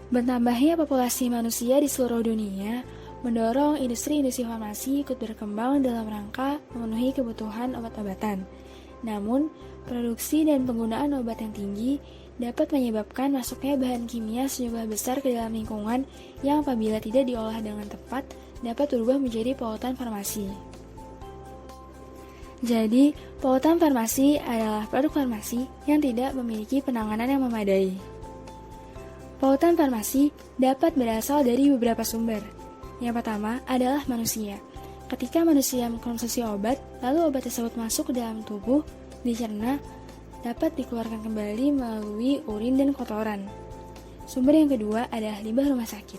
Bertambahnya populasi manusia di seluruh dunia mendorong industri-industri farmasi ikut berkembang dalam rangka memenuhi kebutuhan obat-obatan. Namun, produksi dan penggunaan obat yang tinggi dapat menyebabkan masuknya bahan kimia sejumlah besar ke dalam lingkungan yang apabila tidak diolah dengan tepat dapat berubah menjadi polutan farmasi. Jadi, polutan farmasi adalah produk farmasi yang tidak memiliki penanganan yang memadai. Polutan farmasi dapat berasal dari beberapa sumber. Yang pertama adalah manusia. Ketika manusia mengkonsumsi obat, lalu obat tersebut masuk ke dalam tubuh, dicerna, dapat dikeluarkan kembali melalui urin dan kotoran. Sumber yang kedua adalah limbah rumah sakit.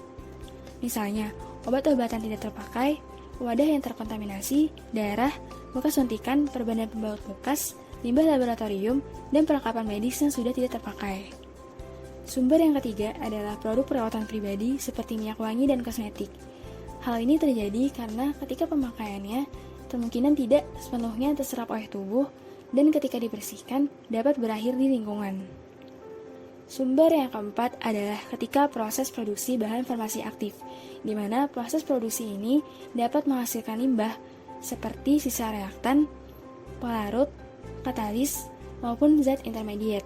Misalnya, obat-obatan tidak terpakai, wadah yang terkontaminasi, darah, bekas suntikan, perban dan pembaut bekas, limbah laboratorium, dan perlengkapan medis yang sudah tidak terpakai. Sumber yang ketiga adalah produk perawatan pribadi seperti minyak wangi dan kosmetik. Hal ini terjadi karena ketika pemakaiannya kemungkinan tidak sepenuhnya terserap oleh tubuh dan ketika dibersihkan dapat berakhir di lingkungan. Sumber yang keempat adalah ketika proses produksi bahan farmasi aktif, di mana proses produksi ini dapat menghasilkan limbah seperti sisa reaktan, pelarut, katalis, maupun zat intermediate.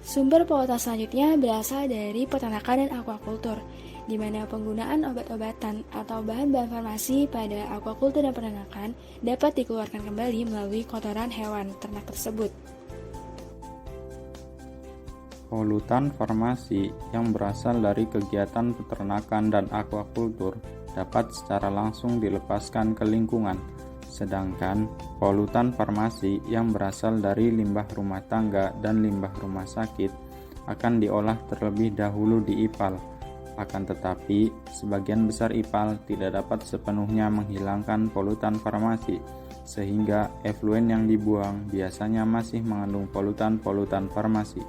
Sumber polutan selanjutnya berasal dari peternakan dan aquaculture, di mana penggunaan obat-obatan atau bahan-bahan farmasi pada aquaculture dan peternakan dapat dikeluarkan kembali melalui kotoran hewan ternak tersebut. Polutan farmasi yang berasal dari kegiatan peternakan dan aquaculture dapat secara langsung dilepaskan ke lingkungan, sedangkan polutan farmasi yang berasal dari limbah rumah tangga dan limbah rumah sakit akan diolah terlebih dahulu di IPAL. Akan tetapi, sebagian besar IPAL tidak dapat sepenuhnya menghilangkan polutan farmasi, sehingga efluen yang dibuang biasanya masih mengandung polutan-polutan farmasi.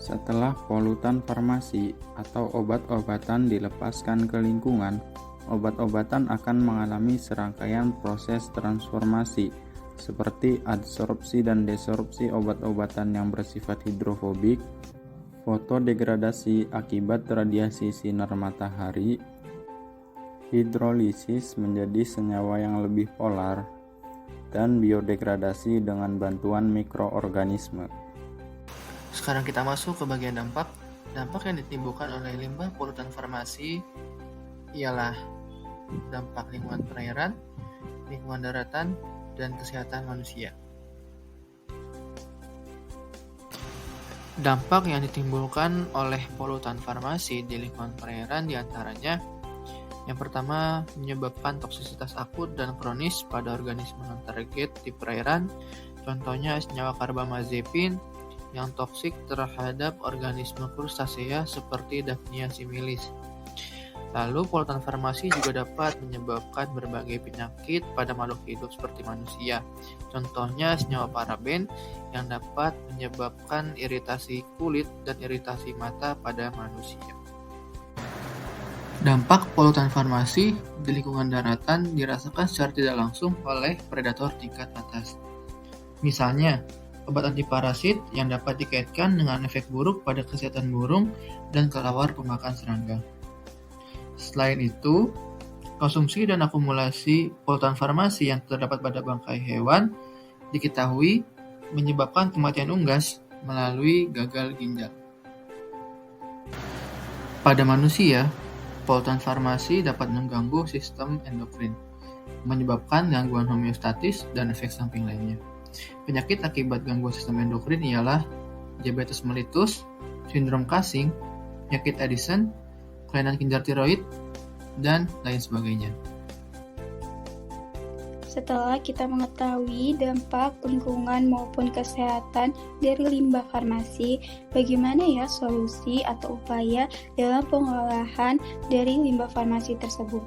Setelah polutan farmasi atau obat-obatan dilepaskan ke lingkungan, obat-obatan akan mengalami serangkaian proses transformasi seperti adsorpsi dan desorpsi obat-obatan yang bersifat hidrofobik, fotodegradasi akibat radiasi sinar matahari, hidrolisis menjadi senyawa yang lebih polar, dan biodegradasi dengan bantuan mikroorganisme. Sekarang kita masuk ke bagian dampak. Dampak yang ditimbulkan oleh limbah polutan farmasi ialah dampak lingkungan perairan, lingkungan daratan, dan kesehatan manusia. Dampak yang ditimbulkan oleh polutan farmasi di lingkungan perairan diantaranya yang pertama menyebabkan toksisitas akut dan kronis pada organisme non-target di perairan, contohnya senyawa karbamazepin yang toksik terhadap organisme krustasea seperti Daphnia similis. Lalu polutan farmasi juga dapat menyebabkan berbagai penyakit pada makhluk hidup seperti manusia. Contohnya senyawa paraben yang dapat menyebabkan iritasi kulit dan iritasi mata pada manusia. Dampak polutan farmasi di lingkungan daratan dirasakan secara tidak langsung oleh predator tingkat atas. Misalnya, obat antiparasit yang dapat dikaitkan dengan efek buruk pada kesehatan burung dan kelelawar pemakan serangga. Selain itu, konsumsi dan akumulasi polutan farmasi yang terdapat pada bangkai hewan diketahui menyebabkan kematian unggas melalui gagal ginjal. Pada manusia, polutan farmasi dapat mengganggu sistem endokrin, menyebabkan gangguan homeostatis dan efek samping lainnya. Penyakit akibat gangguan sistem endokrin ialah diabetes mellitus, sindrom Cushing, penyakit Addison, kelainan kelenjar tiroid, dan lain sebagainya. Setelah kita mengetahui dampak lingkungan maupun kesehatan dari limbah farmasi, bagaimana ya solusi atau upaya dalam pengolahan dari limbah farmasi tersebut?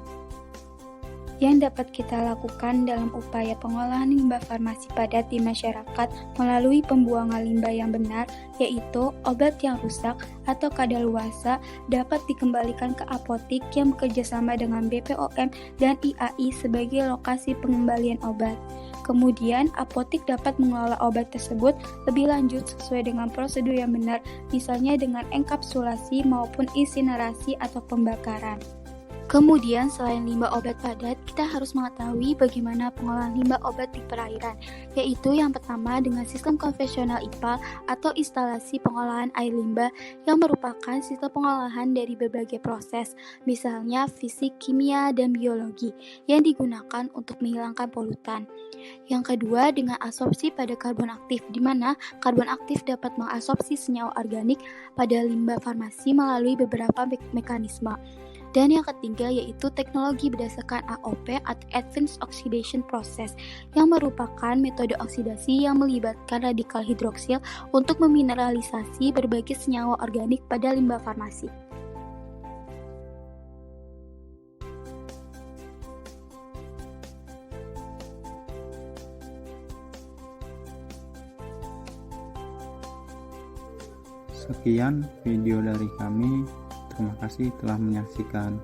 Yang dapat kita lakukan dalam upaya pengolahan limbah farmasi padat di masyarakat melalui pembuangan limbah yang benar, yaitu obat yang rusak atau kadaluarsa dapat dikembalikan ke apotik yang bekerjasama dengan BPOM dan IAI sebagai lokasi pengembalian obat. Kemudian, apotek dapat mengelola obat tersebut lebih lanjut sesuai dengan prosedur yang benar, misalnya dengan enkapsulasi maupun insinerasi atau pembakaran. Kemudian, selain limbah obat padat, kita harus mengetahui bagaimana pengolahan limbah obat di perairan, yaitu yang pertama dengan sistem konvensional IPA atau instalasi pengolahan air limbah yang merupakan sistem pengolahan dari berbagai proses, misalnya fisik, kimia, dan biologi, yang digunakan untuk menghilangkan polutan. Yang kedua dengan absorpsi pada karbon aktif, di mana karbon aktif dapat mengabsorpsi senyawa organik pada limbah farmasi melalui beberapa mekanisme. Dan yang ketiga yaitu teknologi berdasarkan AOP atau Advanced Oxidation Process yang merupakan metode oksidasi yang melibatkan radikal hidroksil untuk memineralisasi berbagai senyawa organik pada limbah farmasi. Sekian video dari kami. Terima kasih telah menyaksikan.